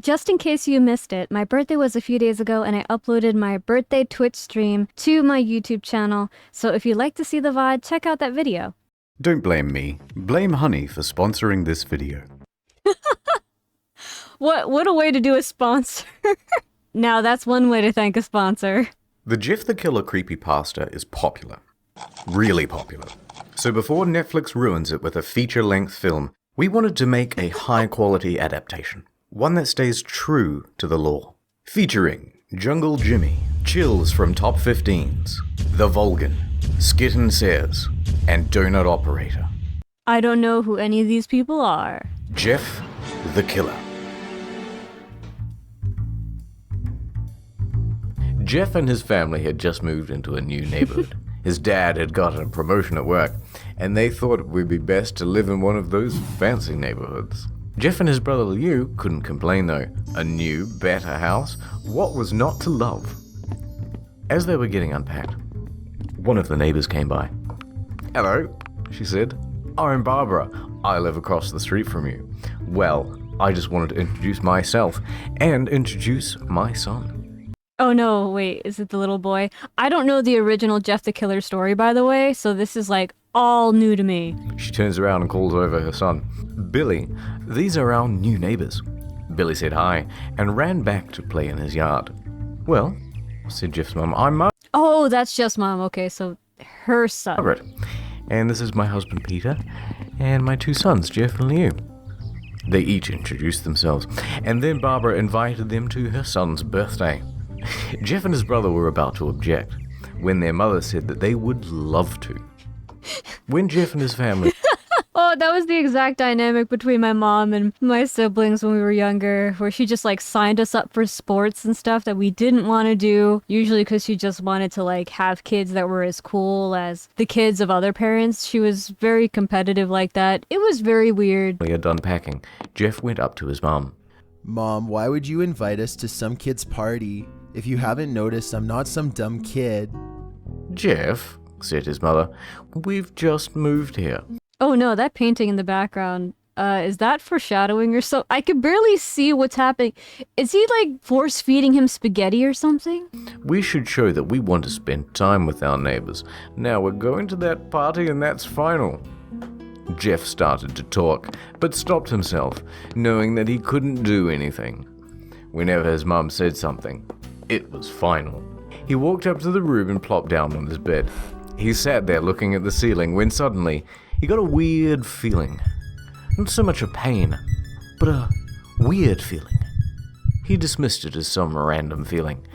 Just in case you missed it, my birthday was a few days ago and I uploaded my birthday Twitch stream to my YouTube channel, so if you'd like to see the VOD, check out that video. Don't blame me. Blame Honey for sponsoring this video. What a way to do a sponsor. Now that's one way to thank a sponsor. The Jeff the Killer creepypasta is popular. Really popular. So before Netflix ruins it with a feature-length film, we wanted to make a high-quality adaptation. One that stays true to the lore. Featuring Jungle Jimmy, Chills from Top 15s, The Vulgan, Skit and Says, and Donut Operator. I don't know who any of these people are. Jeff the Killer. Jeff and his family had just moved into a new neighborhood. His dad had gotten a promotion at work, and they thought it would be best to live in one of those fancy neighborhoods. Jeff and his brother Liu couldn't complain though. A new, better house? What was not to love? As they were getting unpacked, one of the neighbors came by. "Hello," she said. "I'm Barbara. I live across the street from you. Well, I just wanted to introduce myself and introduce my son." Oh no, wait, is it the little boy? I don't know the original Jeff the Killer story, by the way, so this is like all new to me. She turns around and calls over her son. "Billy, these are our new neighbors." Billy said hi and ran back to play in his yard. "Well," said Jeff's mum, "I'm Oh, that's just mom. Okay, so her son. Margaret. And this is my husband Peter, and my two sons, Jeff and Liu." They each introduced themselves, and then Barbara invited them to her son's birthday. Jeff and his brother were about to object, when their mother said that they would love to. When Jeff and his family... Oh, that was the exact dynamic between my mom and my siblings when we were younger, where she just like signed us up for sports and stuff that we didn't want to do, usually because she just wanted to like have kids that were as cool as the kids of other parents. She was very competitive like that. It was very weird. When he had done packing, Jeff went up to his mom. "Mom, why would you invite us to some kid's party? If you haven't noticed, I'm not some dumb kid." "Jeff," said his mother, "we've just moved here." Oh no, that painting in the background, is that foreshadowing or so? I could barely see what's happening. Is he like force feeding him spaghetti or something? "We should show that we want to spend time with our neighbors. Now we're going to that party and that's final." Jeff started to talk, but stopped himself, knowing that he couldn't do anything. Whenever his mum said something, it was final. He walked up to the room and plopped down on his bed. He sat there looking at the ceiling when suddenly he got a weird feeling. Not so much a pain, but a weird feeling. He dismissed it as some random feeling.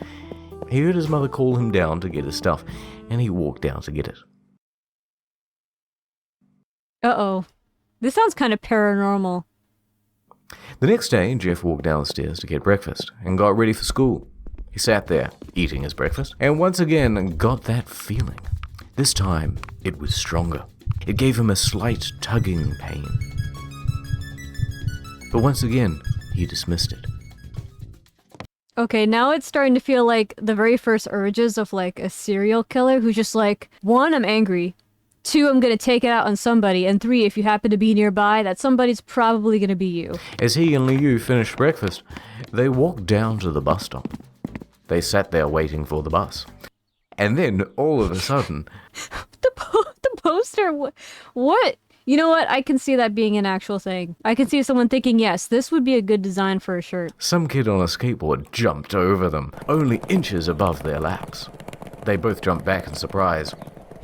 He heard his mother call him down to get his stuff, and he walked down to get it. Uh-oh. This sounds kind of paranormal. The next day, Jeff walked downstairs to get breakfast and got ready for school. He sat there, eating his breakfast, and once again got that feeling. This time, it was stronger. It gave him a slight tugging pain. But once again, he dismissed it. Okay, now it's starting to feel like the very first urges of like a serial killer who's just like, 1, I'm angry. 2, I'm gonna take it out on somebody. And 3, if you happen to be nearby, that somebody's probably gonna be you. As he and Liu finished breakfast, they walked down to the bus stop. They sat there waiting for the bus. And then, all of a sudden... The poster? What? You know what? I can see that being an actual thing. I can see someone thinking, yes, this would be a good design for a shirt. Some kid on a skateboard jumped over them, only inches above their laps. They both jumped back in surprise.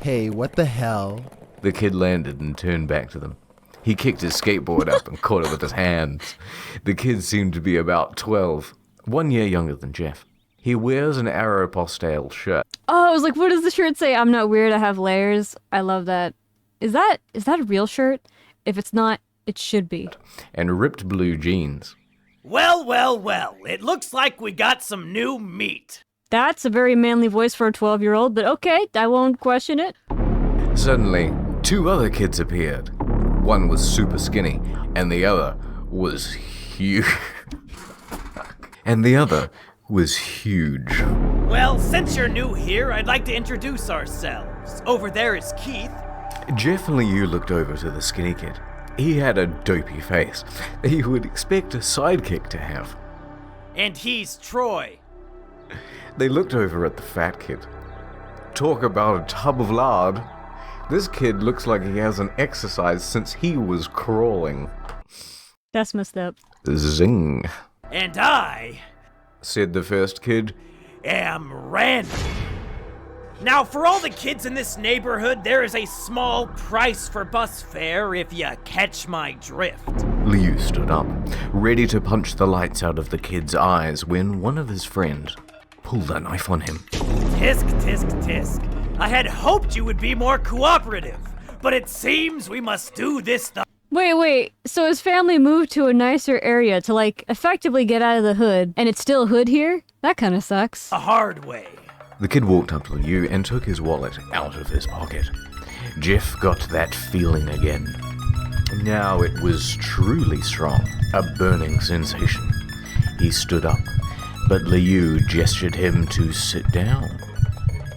"Hey, what the hell?" The kid landed and turned back to them. He kicked his skateboard up and caught it with his hands. The kid seemed to be about 12, 1 year younger than Jeff. He wears an Aeropostale shirt. Oh, I was like, what does the shirt say? I'm not weird, I have layers. I love that. Is that a real shirt? If it's not, it should be. And ripped blue jeans. Well, well, well, it looks like we got some new meat. That's a very manly voice for a 12-year-old, but okay, I won't question it. Suddenly, 2 other kids appeared. One was super skinny, and the other was huge. Well, since you're new here, I'd like to introduce ourselves. Over there is Keith. Jeff and Liu looked over to the skinny kid. He had a dopey face that you would expect a sidekick to have. And he's Troy. They looked over at the fat kid. Talk about a tub of lard. This kid looks like he hasn't exercised since he was crawling. That's messed up. Zing, And I said the first kid. am Randy. Now, for all the kids in this neighborhood, there is a small price for bus fare if you catch my drift. Liu stood up, ready to punch the lights out of the kid's eyes when one of his friends pulled a knife on him. Tisk, tisk, tisk. I had hoped you would be more cooperative, but it seems we must do this the Wait. So his family moved to a nicer area to, like, effectively get out of the hood, and it's still hood here? That kind of sucks. hard way. The kid walked up to Liu and took his wallet out of his pocket. Jeff got that feeling again. Now it was truly strong, a burning sensation. He stood up, but Liu gestured him to sit down.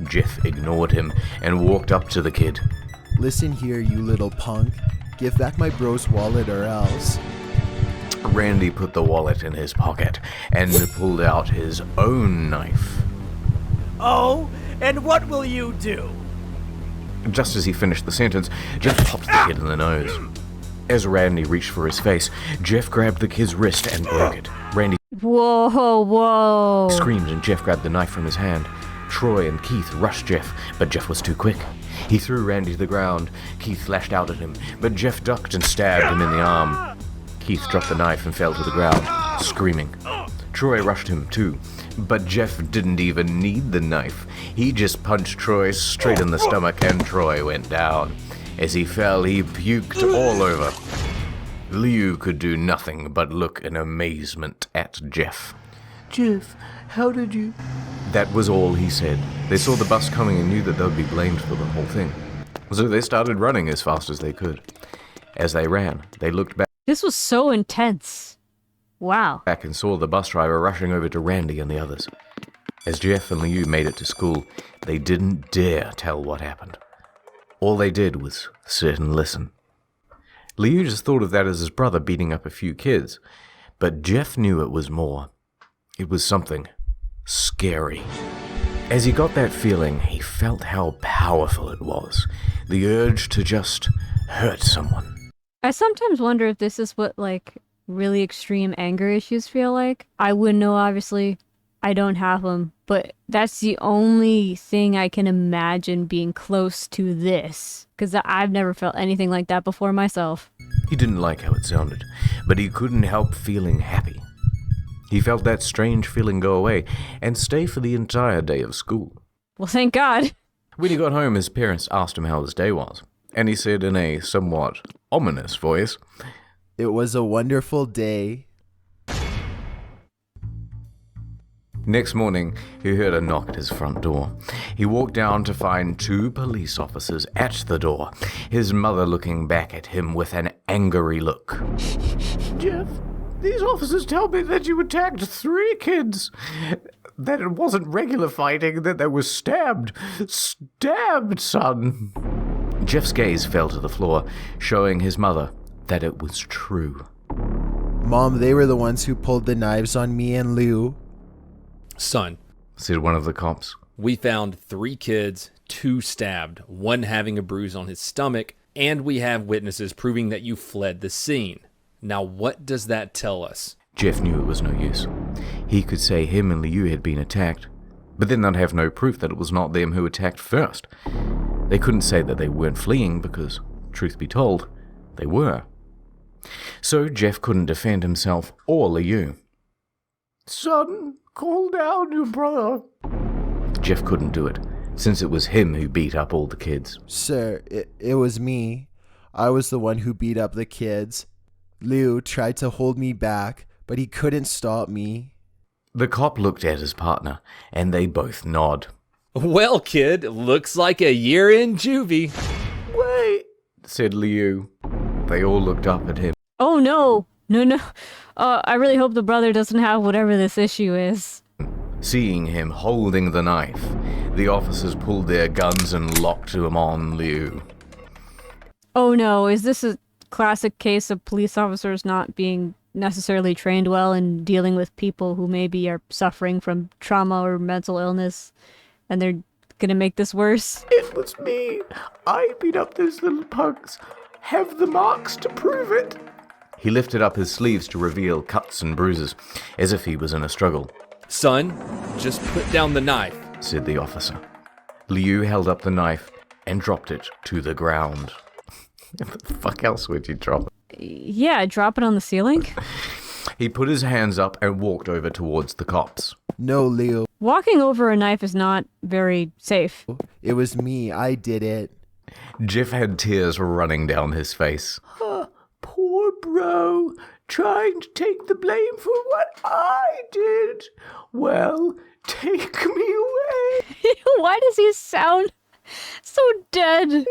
Jeff ignored him and walked up to the kid. Listen here, you little punk. Give back my bro's wallet or else. Randy put the wallet in his pocket and pulled out his own knife. Oh, and what will you do? Just as he finished the sentence, Jeff popped the kid in the nose. As Randy reached for his face, Jeff grabbed the kid's wrist and broke it. Randy Whoa. screamed and Jeff grabbed the knife from his hand. Troy and Keith rushed Jeff, but Jeff was too quick. He threw Randy to the ground. Keith lashed out at him, but Jeff ducked and stabbed him in the arm. Keith dropped the knife and fell to the ground, screaming. Troy rushed him too, but Jeff didn't even need the knife. He just punched Troy straight in the stomach and Troy went down. As he fell, he puked all over. Liu could do nothing but look in amazement at Jeff. Jeff, how did you... That was all he said. They saw the bus coming and knew that they would be blamed for the whole thing. So they started running as fast as they could. As they ran, they looked This was so intense. Wow. back and saw the bus driver rushing over to Randy and the others. As Jeff and Liu made it to school, they didn't dare tell what happened. All they did was sit and listen. Liu just thought of that as his brother beating up a few kids, but Jeff knew it was more. It was something scary. As he got that feeling, he felt how powerful it was. The urge to just hurt someone. I sometimes wonder if this is what, like, really extreme anger issues feel like. I wouldn't know, obviously. I don't have them. But that's the only thing I can imagine being close to this. Because I've never felt anything like that before myself. He didn't like how it sounded, but he couldn't help feeling happy. He felt that strange feeling go away and stay for the entire day of school. Well, thank God. When he got home, his parents asked him how his day was, and he said in a somewhat ominous voice, It was a wonderful day. Next morning, he heard a knock at his front door. He walked down to find 2 police officers at the door, his mother looking back at him with an angry look. Jeff, these officers tell me that you attacked 3 kids. That it wasn't regular fighting, that they were stabbed. Stabbed, son. Jeff's gaze fell to the floor, showing his mother that it was true. Mom, they were the ones who pulled the knives on me and Liu. Son, Said one of the cops. we found 3 kids, 2 stabbed, 1 having a bruise on his stomach, and we have witnesses proving that you fled the scene. Now, what does that tell us? Jeff knew it was no use. He could say him and Liu had been attacked, but then they'd have no proof that it was not them who attacked first. They couldn't say that they weren't fleeing because, truth be told, they were. So Jeff couldn't defend himself or Liu. Son, call down your brother. Jeff couldn't do it, since it was him who beat up all the kids. Sir, it was me. I was the one who beat up the kids. Liu tried to hold me back, but he couldn't stop me. The cop looked at his partner, and they both nod. Well, kid, looks like a year in juvie. Wait, said Liu. They all looked up at him. Oh, no. No. I really hope the brother doesn't have whatever this issue is. Seeing him holding the knife, the officers pulled their guns and locked them on Liu. Oh, no. Is this a classic case of police officers not being necessarily trained well in dealing with people who maybe are suffering from trauma or mental illness, and they're gonna make this worse. It was me. I beat up those little pugs. Have the marks to prove it. He lifted up his sleeves to reveal cuts and bruises, as if he was in a struggle. Son, just put down the knife, said the officer. Liu held up the knife and dropped it to the ground. What the fuck else would you drop it? Yeah, drop it on the ceiling. He put his hands up and walked over towards the cops. No, Leo. Walking over a knife is not very safe. It was me. I did it. Jeff had tears running down his face. Poor bro, trying to take the blame for what I did. Well, take me away. Why does he sound so dead?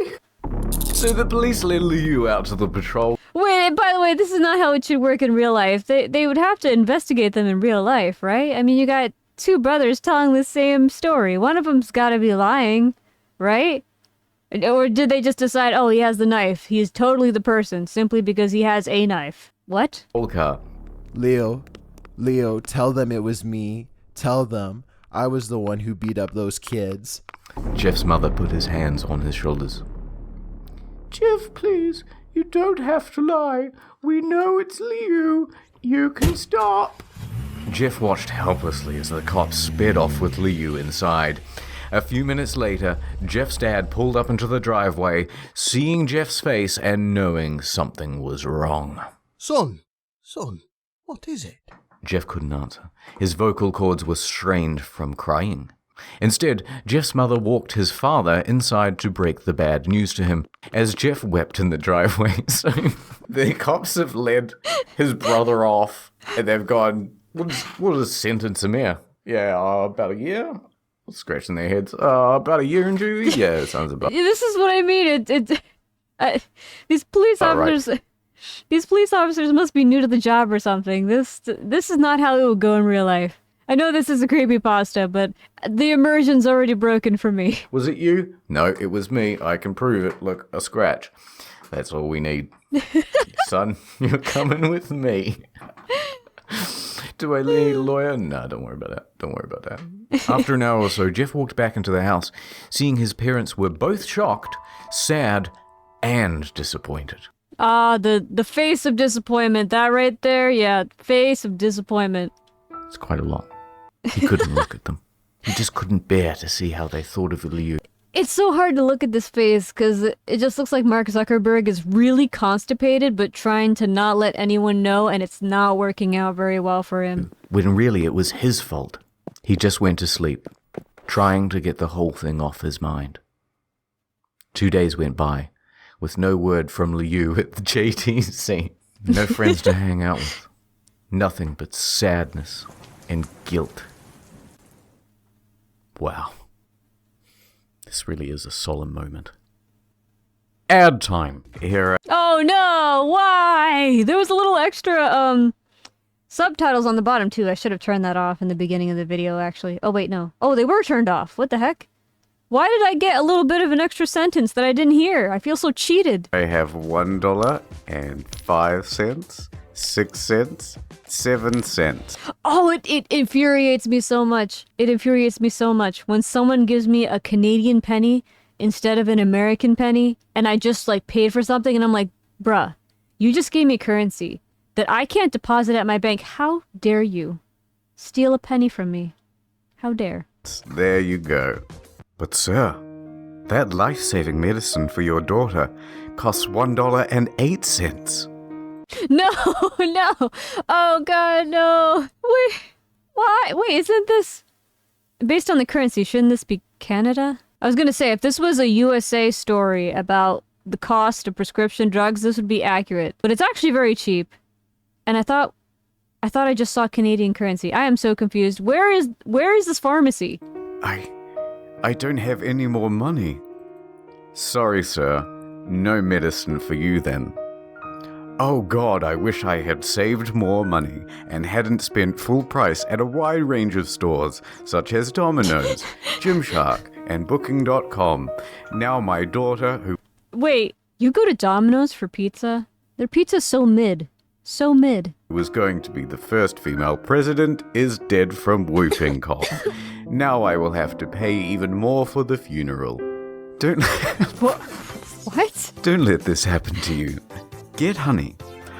So the police led Liu out to the patrol. Wait, by the way, this is not how it should work in real life. They would have to investigate them in real life, right? I mean, you got two brothers telling the same story. One of them's got to be lying, right? Or did they just decide, oh, he has the knife. He's totally the person, simply because he has a knife. What? Car. Leo, tell them it was me. Tell them I was the one who beat up those kids. Jeff's mother put his hands on his shoulders. Jeff, please, you don't have to lie. We know it's Liu. You can stop. Jeff watched helplessly as the cops sped off with Liu inside. A few minutes later, Jeff's dad pulled up into the driveway, seeing Jeff's face and knowing something was wrong. Son, what is it? Jeff couldn't answer. His vocal cords were strained from crying. Instead, Jeff's mother walked his father inside to break the bad news to him, as Jeff wept in the driveway. So the cops have led his brother off, and they've gone, we'll just sentence him here. Yeah, about a year? Scratching their heads. About a year in juvie? Yeah, it sounds about. This is what I mean. These police officers... Right. These police officers must be new to the job or something. This is not how it would go in real life. I know this is a creepypasta, but the immersion's already broken for me. Was it you? No, it was me. I can prove it. Look, a scratch. That's all we need. Son, you're coming with me. Do I need a lawyer? No, don't worry about that. After an hour or so, Jeff walked back into the house, seeing his parents were both shocked, sad, and disappointed. The face of disappointment. That right there, yeah, face of disappointment. It's quite a lot. He couldn't look at them. He just couldn't bear to see how they thought of Liu. It's so hard to look at this face because it just looks like Mark Zuckerberg is really constipated but trying to not let anyone know, and it's not working out very well for him. When really it was his fault. He just went to sleep, trying to get the whole thing off his mind. 2 days went by, with no word from Liu at the JTC. No friends to hang out with. Nothing but sadness and guilt. Wow. This really is a solemn moment. Ad time. Here. Oh no, why? There was a little extra, subtitles on the bottom too. I should have turned that off in the beginning of the video, actually. Oh wait, no. Oh, they were turned off. What the heck? Why did I get a little bit of an extra sentence that I didn't hear? I feel so cheated. I have $1 and 5 cents, 6 cents, 7 cents. Oh, it infuriates me so much. It infuriates me so much when someone gives me a Canadian penny instead of an American penny, and I just like paid for something, and I'm like, bruh, you just gave me currency that I can't deposit at my bank. How dare you steal a penny from me? How dare? There you go. But sir, that life-saving medicine for your daughter costs $1.08. No, no. Oh God, no. Wait, why? Wait, isn't this based on the currency? Shouldn't this be Canada? I was gonna say, if this was a USA story about the cost of prescription drugs, this would be accurate. But it's actually very cheap. And I thought I just saw Canadian currency. I am so confused. Where is this pharmacy? I don't have any more money. Sorry, sir. No medicine for you then. Oh God, I wish I had saved more money and hadn't spent full price at a wide range of stores such as Domino's, Gymshark, and Booking.com. Now my daughter who... Wait, you go to Domino's for pizza? Their pizza's so mid. So mid. Was going to be the first female president is dead from whooping cough. Now I will have to pay even more for the funeral. Don't What? don't let this happen to you. Get Honey.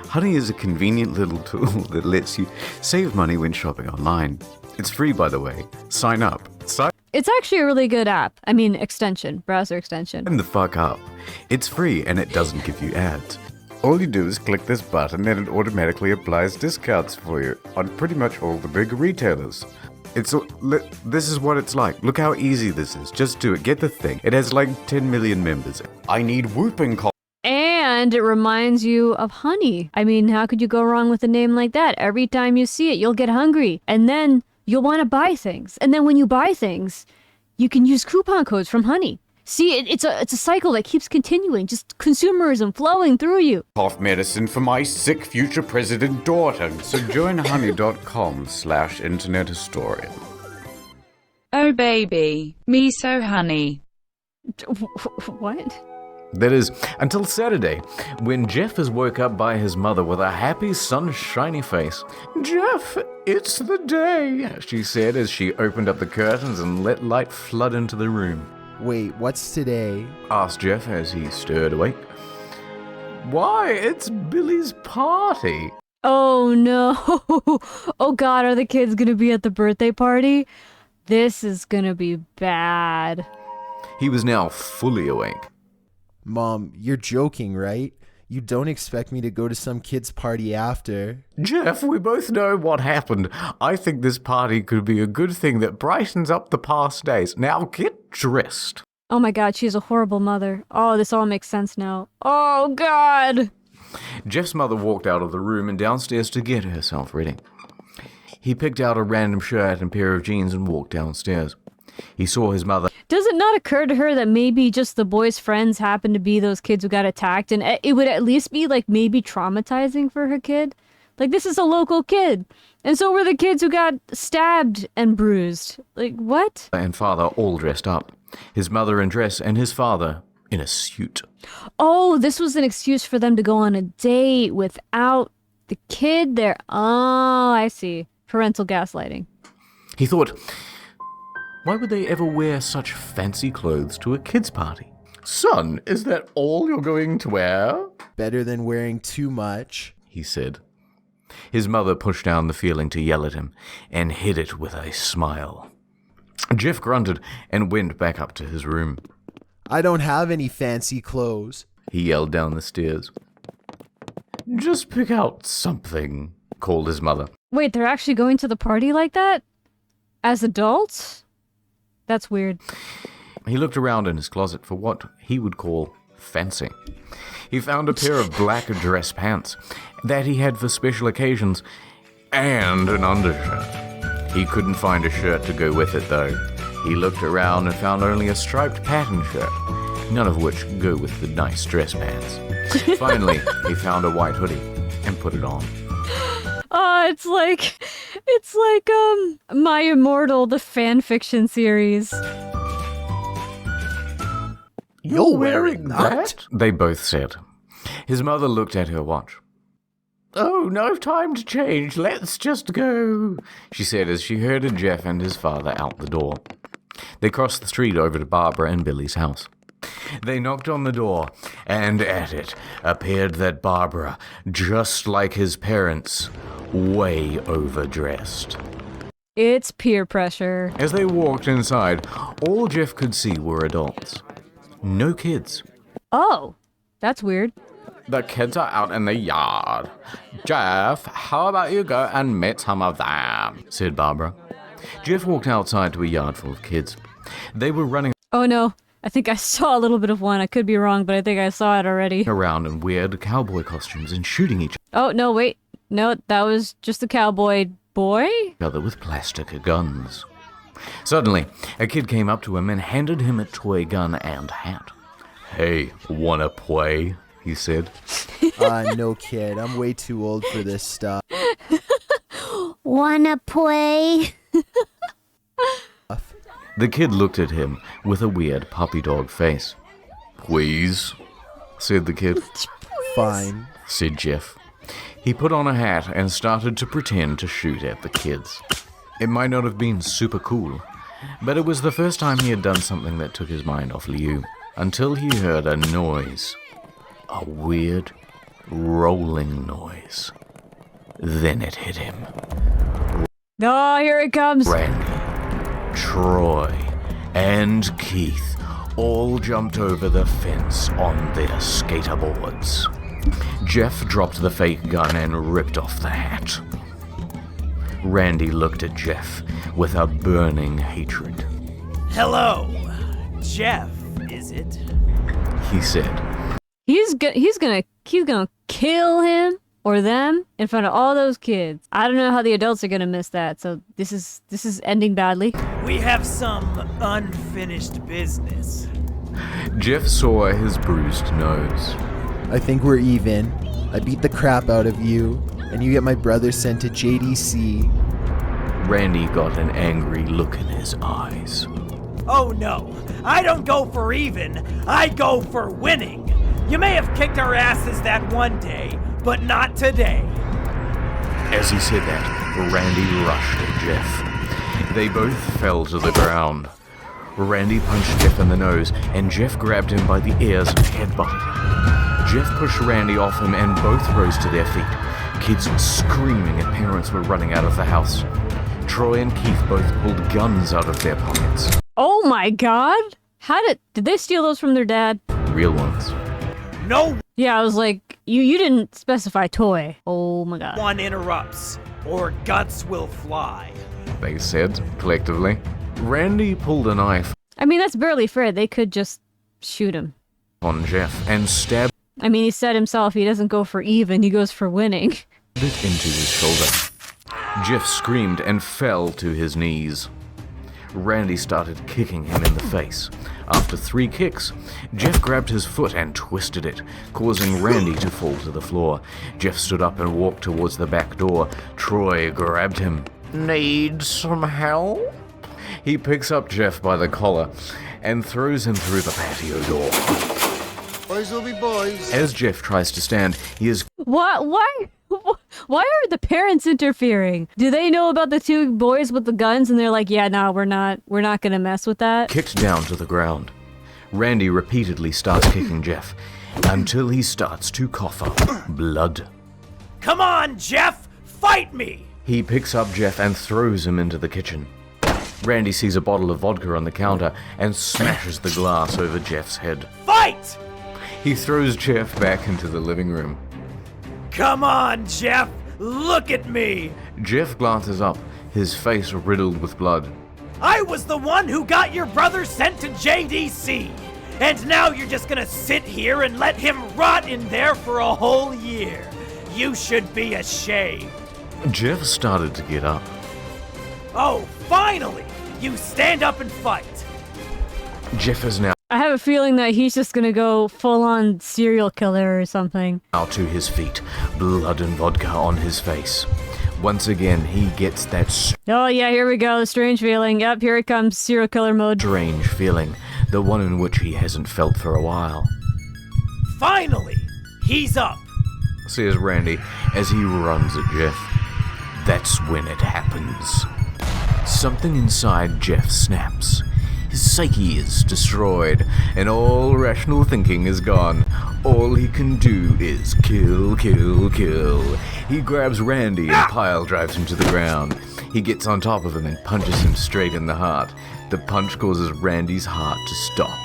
Honey is a convenient little tool that lets you save money when shopping online. It's free, by the way. Sign up. Sign It's actually a really good app. I mean, extension, browser extension. the fuck up. It's free and it doesn't give you ads. All you do is click this button and it automatically applies discounts for you on pretty much all the big retailers. This is what it's like. Look how easy this is. Just do it. Get the thing. It has like 10 million members. I need whooping cough. And it reminds you of honey. I mean, how could you go wrong with a name like that? Every time you see it, you'll get hungry. And then you'll want to buy things. And then when you buy things, you can use coupon codes from Honey. See, it's a cycle that keeps continuing. Just consumerism flowing through you. Cough medicine for my sick future president daughter. So join honey.com/internet historian. Oh baby, me so honey. What? That is, until Saturday, when Jeff is woke up by his mother with a happy, sunshiny face. Jeff, it's the day, she said as she opened up the curtains and let light flood into the room. Wait, what's today? Asked Jeff as he stirred awake. Why, it's Billy's party. Oh no. Oh god, are the kids gonna be at the birthday party? This is gonna be bad. He was now fully awake. Mom, you're joking, right? You don't expect me to go to some kid's party after. Jeff, we both know what happened. I think this party could be a good thing that brightens up the past days. Now get dressed. Oh my god, she's a horrible mother. Oh, this all makes sense now. Oh god! Jeff's mother walked out of the room and downstairs to get herself ready. He picked out a random shirt and pair of jeans and walked downstairs. He saw his mother. Does it not occur to her that maybe just the boy's friends happen to be those kids who got attacked, and it would at least be like maybe traumatizing for her kid? Like, this is a local kid, and so were the kids who got stabbed and bruised. Like, what? And father all dressed up. His mother in dress and his father in a suit. Oh, this was an excuse for them to go on a date without the kid there. Oh, I see. Parental gaslighting. He thought, why would they ever wear such fancy clothes to a kid's party? Son, is that all you're going to wear? Better than wearing too much, he said. His mother pushed down the feeling to yell at him and hid it with a smile. Jeff grunted and went back up to his room. I don't have any fancy clothes, he yelled down the stairs. Just pick out something, called his mother. Wait, they're actually going to the party like that? As adults? That's weird. He looked around in his closet for what he would call fancy. He found a pair of black dress pants that he had for special occasions and an undershirt. He couldn't find a shirt to go with it, though. He looked around and found only a striped pattern shirt, none of which go with the nice dress pants. Finally, he found a white hoodie and put it on. It's like My Immortal, the fan fiction series. You're wearing that? They both said. His mother looked at her watch. Oh, no time to change. Let's just go, she said as she herded Jeff and his father out the door. They crossed the street over to Barbara and Billy's house. They knocked on the door, and at it appeared that Barbara, just like his parents, way overdressed. It's peer pressure. As they walked inside, all Jeff could see were adults. No kids. Oh, that's weird. The kids are out in the yard. Jeff, how about you go and meet some of them, said Barbara. Jeff walked outside to a yard full of kids. They were running Oh no, I think I saw a little bit of one. I could be wrong, but I think I saw it already. around in weird cowboy costumes and shooting each Oh, no, wait. No, that was just a cowboy boy? other with plastic guns. Suddenly, a kid came up to him and handed him a toy gun and hat. Hey, wanna play? He said. No kid. I'm way too old for this stuff. Wanna play? The kid looked at him with a weird puppy dog face. Please, said the kid. Fine. Said Jeff. He put on a hat and started to pretend to shoot at the kids. It might not have been super cool, but it was the first time he had done something that took his mind off Liu, until he heard a noise. A weird, rolling noise. Then it hit him. Oh, here it comes. Randy, Troy, and Keith all jumped over the fence on their skaterboards. Jeff dropped the fake gun and ripped off the hat. Randy looked at Jeff with a burning hatred. Hello, Jeff, is it? He said, He's gonna kill him or them in front of all those kids. I don't know how the adults are gonna miss that. So this is ending badly. We have some unfinished business. Jeff saw his bruised nose. I think we're even. I beat the crap out of you, and you get my brother sent to JDC. Randy got an angry look in his eyes. Oh no, I don't go for even, I go for winning. You may have kicked our asses that one day, but not today. As he said that, Randy rushed at Jeff. They both fell to the ground. Randy punched Jeff in the nose, and Jeff grabbed him by the ears and headbutted. Jeff pushed Randy off him and both rose to their feet. Kids were screaming and parents were running out of the house. Troy and Keith both pulled guns out of their pockets. Oh my god! Did they steal those from their dad? Real ones. No Yeah, I was like, you didn't specify toy. Oh my god. one interrupts, or guts will fly. They said, collectively. Randy pulled a knife I mean, that's barely fair. They could just shoot him. on Jeff and stabbed I mean, he said himself he doesn't go for even, he goes for winning. it into his shoulder. Jeff screamed and fell to his knees. Randy started kicking him in the face. After 3 kicks, Jeff grabbed his foot and twisted it, causing Randy to fall to the floor. Jeff stood up and walked towards the back door. Troy grabbed him. Need some help? He picks up Jeff by the collar and throws him through the patio door. Boys will be boys. As Jeff tries to stand, he is What? Why are the parents interfering? Do they know about the 2 boys with the guns and they're like, yeah, no, we're not gonna mess with that? kicked down to the ground. Randy repeatedly starts kicking Jeff until he starts to cough up blood. Come on, Jeff, fight me! He picks up Jeff and throws him into the kitchen. Randy sees a bottle of vodka on the counter and smashes the glass over Jeff's head. Fight! He throws Jeff back into the living room. Come on, Jeff, look at me! Jeff glances up, his face riddled with blood. I was the one who got your brother sent to JDC, and now you're just gonna sit here and let him rot in there for a whole year. You should be ashamed. Jeff started to get up. Oh, finally! You stand up and fight. Jeff is now I have a feeling that he's just gonna go full-on serial killer or something. to his feet, blood and vodka on his face. Once again, he gets that Oh yeah, here we go, the strange feeling. Yep, here it comes, serial killer mode. strange feeling, the one in which he hasn't felt for a while. Finally, he's up. Says Randy as he runs at Jeff. That's when it happens. Something inside Jeff snaps. His psyche is destroyed, and all rational thinking is gone. All he can do is kill, kill, kill. He grabs Randy and pile drives him to the ground. He gets on top of him and punches him straight in the heart. The punch causes Randy's heart to stop.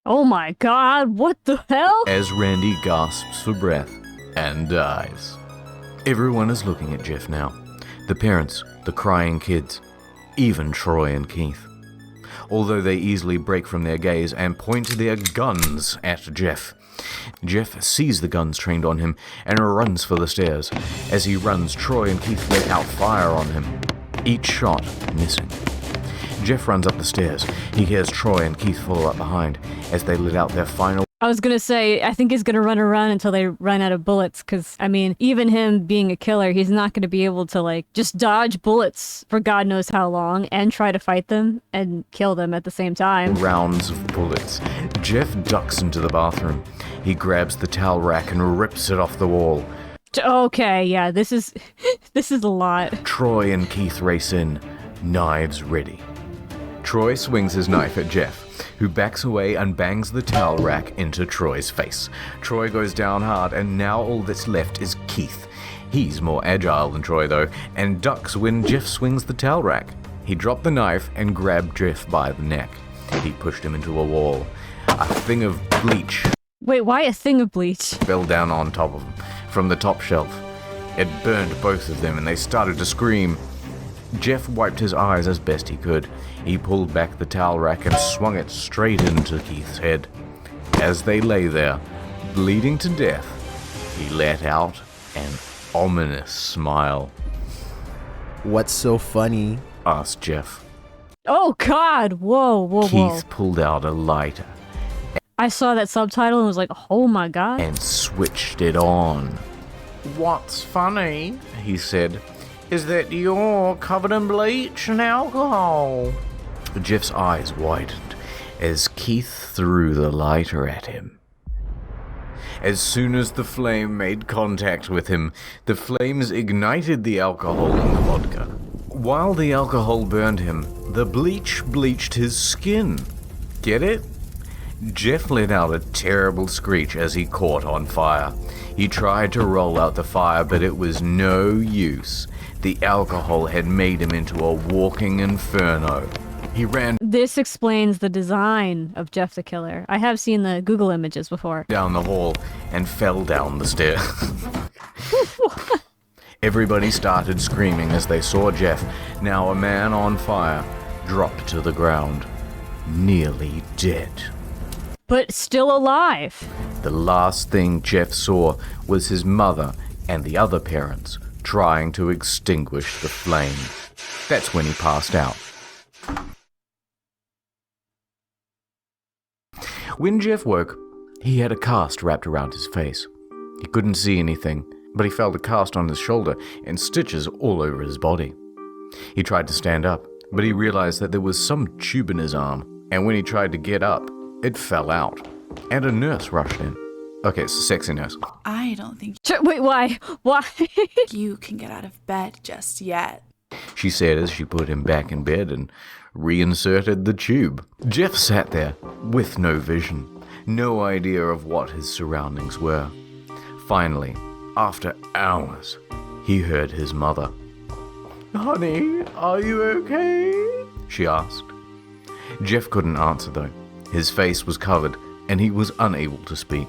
Oh my god, what the hell? As Randy gasps for breath and dies. Everyone is looking at Jeff now. The parents, the crying kids, even Troy and Keith. Although they easily break from their gaze and point their guns at Jeff. Jeff sees the guns trained on him and runs for the stairs. As he runs, Troy and Keith let out fire on him, each shot missing. Jeff runs up the stairs. He hears Troy and Keith follow up behind as they let out their final. I was gonna say, I think he's gonna run around until they run out of bullets, because, I mean, even him being a killer, he's not gonna be able to, like, just dodge bullets for God knows how long and try to fight them and kill them at the same time. Rounds of bullets. Jeff ducks into the bathroom. He grabs the towel rack and rips it off the wall. Okay, yeah, this is this is a lot. Troy and Keith race in, knives ready. Troy swings his knife at Jeff, who backs away and bangs the towel rack into Troy's face. Troy goes down hard, and now all that's left is Keith. He's more agile than Troy, though, and ducks when Jeff swings the towel rack. He dropped the knife and grabbed Jeff by the neck. He pushed him into a wall. A thing of bleach Wait, why a thing of bleach? fell down on top of him from the top shelf. It burned both of them, and they started to scream. Jeff wiped his eyes as best he could. He pulled back the towel rack and swung it straight into Keith's head. As they lay there, bleeding to death, he let out an ominous smile. What's so funny? Asked Jeff. Oh God! Whoa. Keith pulled out a lighter I saw that subtitle and was like, oh my God. and switched it on. What's funny, he said, is that you're covered in bleach and alcohol. Jeff's eyes widened as Keith threw the lighter at him. As soon as the flame made contact with him, the flames ignited the alcohol in the vodka. While the alcohol burned him, the bleach bleached his skin. Get it? Jeff let out a terrible screech as he caught on fire. He tried to roll out the fire, but it was no use. The alcohol had made him into a walking inferno. He ran This explains the design of Jeff the Killer. I have seen the Google images before. down the hall and fell down the stairs. Everybody started screaming as they saw Jeff, now a man on fire, drop to the ground, nearly dead. But still alive. The last thing Jeff saw was his mother and the other parents trying to extinguish the flame. That's when he passed out. When Jeff woke, he had a cast wrapped around his face. He couldn't see anything, but he felt a cast on his shoulder and stitches all over his body. He tried to stand up, but he realized that there was some tube in his arm, and when he tried to get up, it fell out, and a nurse rushed in. Okay, it's a sexy nurse. I don't think Wait, why? Why? you can get out of bed just yet. She said as she put him back in bed and reinserted the tube. Jeff sat there with no vision, no idea of what his surroundings were. Finally, after hours, he heard his mother. "Honey, are you okay?" she asked. Jeff couldn't answer though. His face was covered and he was unable to speak.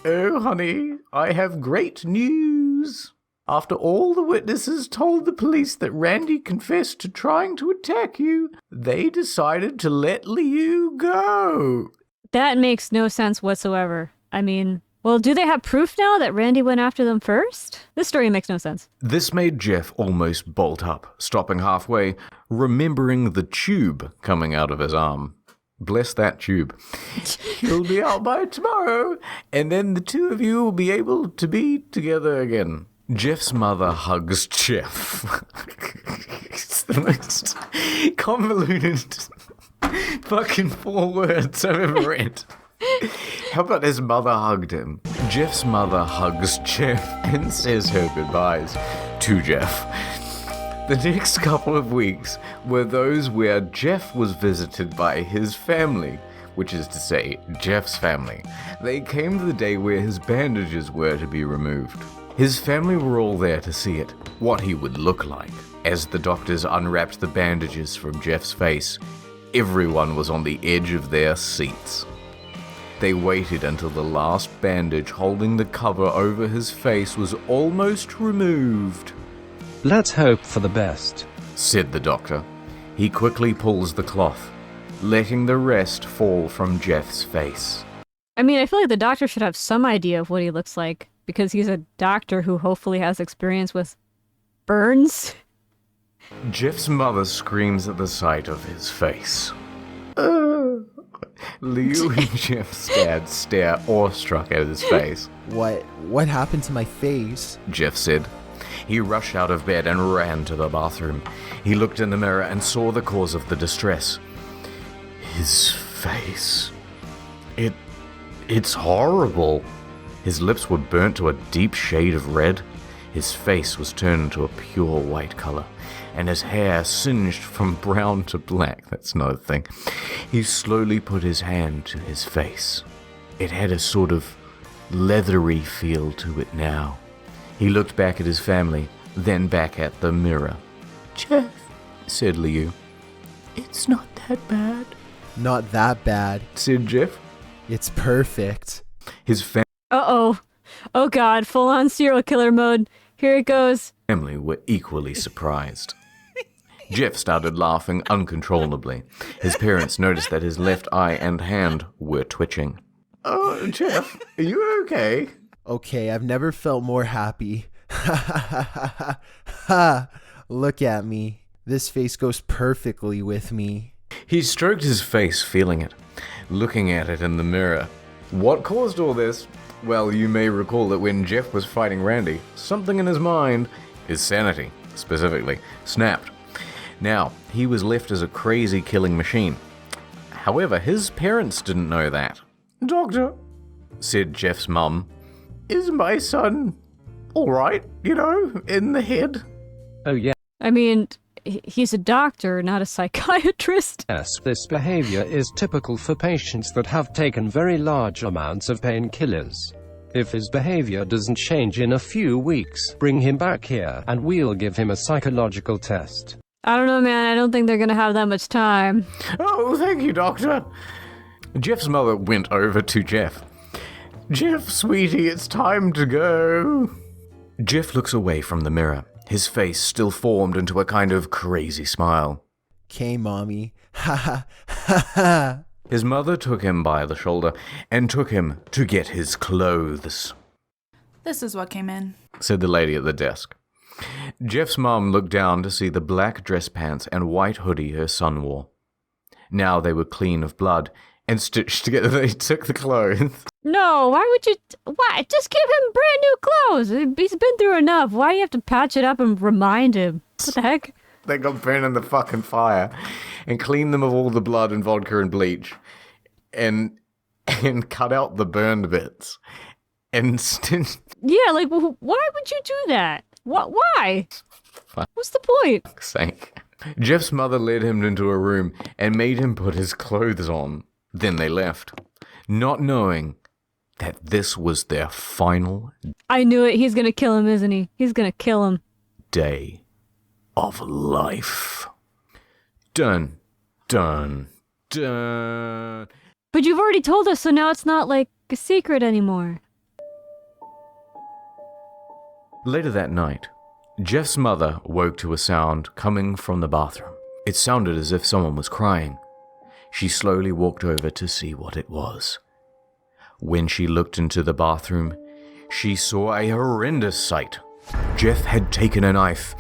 "Oh, honey, I have great news. After all the witnesses told the police that Randy confessed to trying to attack you, they decided to let Liu go." That makes no sense whatsoever. I mean, well, do they have proof now that Randy went after them first? This story makes no sense. This made Jeff almost bolt up, stopping halfway, remembering the tube coming out of his arm. Bless that tube. "He'll be out by tomorrow, and then the two of you will be able to be together again." Jeff's mother hugs Jeff. It's the most convoluted fucking 4 words I've ever read. How about his mother hugged him? Jeff's mother hugs Jeff and says her goodbyes to Jeff. The next couple of weeks were those where Jeff was visited by his family, which is to say, Jeff's family. They came to the day where his bandages were to be removed. His family were all there to see it, what he would look like. As the doctors unwrapped the bandages from Jeff's face, everyone was on the edge of their seats. They waited until the last bandage holding the cover over his face was almost removed. "Let's hope for the best," said the doctor. He quickly pulls the cloth, letting the rest fall from Jeff's face. I mean, I feel like the doctor should have some idea of what he looks like, because he's a doctor who hopefully has experience with burns. Jeff's mother screams at the sight of his face. Liu and Jeff's dad stare awestruck at his face. What happened to my face? Jeff said. He rushed out of bed and ran to the bathroom. He looked in the mirror and saw the cause of the distress. His face. It's horrible. His lips were burnt to a deep shade of red. His face was turned into a pure white color, and his hair singed from brown to black. That's not a thing. He slowly put his hand to his face. It had a sort of leathery feel to it now. He looked back at his family, then back at the mirror. "Jeff," said Liu. "It's not that bad." Not that bad. Said Jeff. It's perfect. His Uh-oh. Oh god, full-on serial killer mode. Here it goes. family were equally surprised. Jeff started laughing uncontrollably. His parents noticed that his left eye and hand were twitching. "Oh, Jeff, are you okay?" Okay, I've never felt more happy. Ha! Look at me. This face goes perfectly with me. He stroked his face, feeling it, looking at it in the mirror. What caused all this? Well, you may recall that when Jeff was fighting Randy, something in his mind, his sanity specifically, snapped. Now, he was left as a crazy killing machine. However, his parents didn't know that. "Doctor," said Jeff's mum, "is my son alright, in the head?" Oh yeah. I mean, he's a doctor, not a psychiatrist. Yes, this behavior is typical for patients that have taken very large amounts of painkillers. If his behavior doesn't change in a few weeks, bring him back here and we'll give him a psychological test. I don't know, man. I don't think they're gonna have that much time. "Oh, thank you, doctor." Jeff's mother went over to Jeff. "Jeff, sweetie, it's time to go." Jeff looks away from the mirror. His face still formed into a kind of crazy smile. "Okay, mommy." Ha ha ha ha. His mother took him by the shoulder and took him to get his clothes, This is what came in. said the lady at the desk. Jeff's mom looked down to see the black dress pants and white hoodie her son wore. Now they were clean of blood and stitched together. They took the clothes. No, why would you... Why? Just give him brand new clothes. He's been through enough. Why do you have to patch it up and remind him? What the heck? They got burned in the fucking fire and cleaned them of all the blood and vodka and bleach and cut out the burned bits. And Yeah, like, why would you do that? Why? What's the point? fuck's sake. Jeff's mother led him into a room and made him put his clothes on. Then they left, not knowing that this was their final I knew it. He's gonna kill him, isn't he? He's gonna kill him. day of life. Dun, dun, dun. But you've already told us, so now it's not like a secret anymore. Later that night, Jeff's mother woke to a sound coming from the bathroom. It sounded as if someone was crying. She slowly walked over to see what it was. When she looked into the bathroom, she saw a horrendous sight. Jeff had taken a knife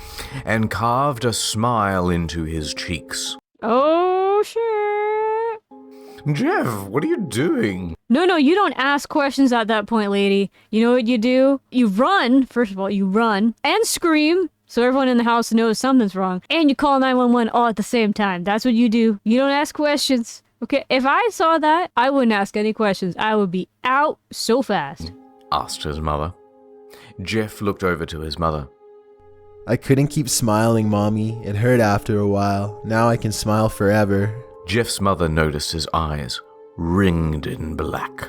and carved a smile into his cheeks. Oh, shit. Jeff, what are you doing? No, you don't ask questions at that point, lady. You know what you do? You run. First of all, you run and scream so everyone in the house knows something's wrong. And you call 911 all at the same time. That's what you do. You don't ask questions. Okay, if I saw that, I wouldn't ask any questions. I would be out so fast. Asked his mother. Jeff looked over to his mother. "I couldn't keep smiling, Mommy. It hurt after a while. Now I can smile forever." Jeff's mother noticed his eyes, ringed in black.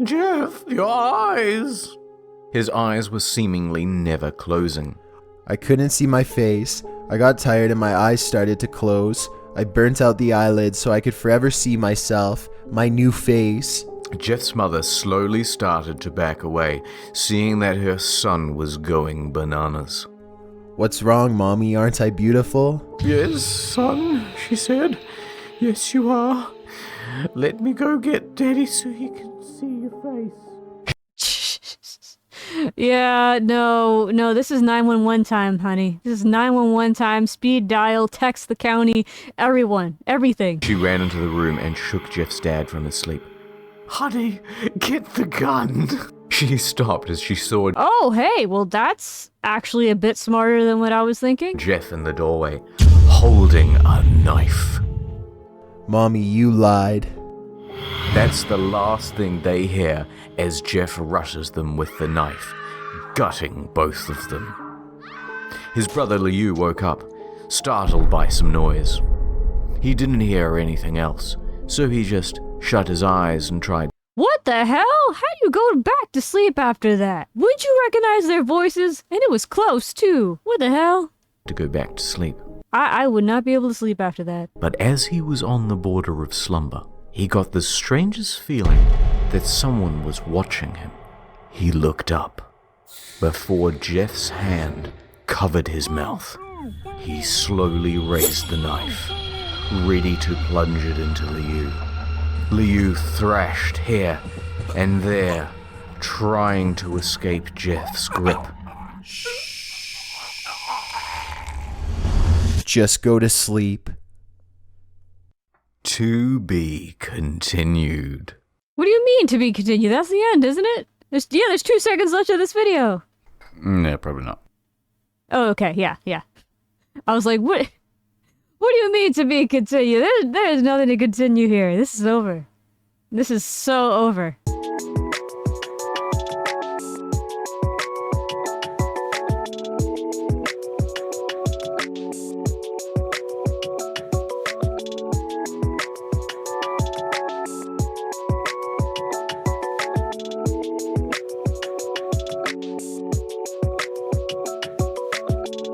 Jeff, your eyes! His eyes were seemingly never closing. I couldn't see my face. I got tired and my eyes started to close. I burnt out the eyelids so I could forever see myself, my new face. Jeff's mother slowly started to back away, seeing that her son was going bananas. "What's wrong, Mommy? Aren't I beautiful?" Yes, son, she said. Yes, you are. Let me go get Daddy so he can see your face. Yeah, no, this is 911 time, honey. This is 911 time, speed dial, text the county, everyone, everything. She ran into the room and shook Jeff's dad from his sleep. Honey, get the gun. She stopped as she saw Oh, hey, well that's actually a bit smarter than what I was thinking. Jeff in the doorway, holding a knife. "Mommy, you lied." That's the last thing they hear as Jeff rushes them with the knife, gutting both of them. His brother Liu woke up, startled by some noise. He didn't hear anything else, so he just shut his eyes and tried. What the hell? How do you go back to sleep after that? Would you recognize their voices? And it was close, too. What the hell? To go back to sleep. I would not be able to sleep after that. But as he was on the border of slumber, he got the strangest feeling that someone was watching him. He looked up. Before Jeff's hand covered his mouth, he slowly raised the knife, ready to plunge it into Liu. Liu thrashed here and there, trying to escape Jeff's grip. Just go to sleep. To be continued. What do you mean to be continued? That's the end, isn't it? There's 2 seconds left of this video. No, probably not. Oh, okay, yeah. I was like, what do you mean to be continued? There's nothing to continue here. This is over. This is so over.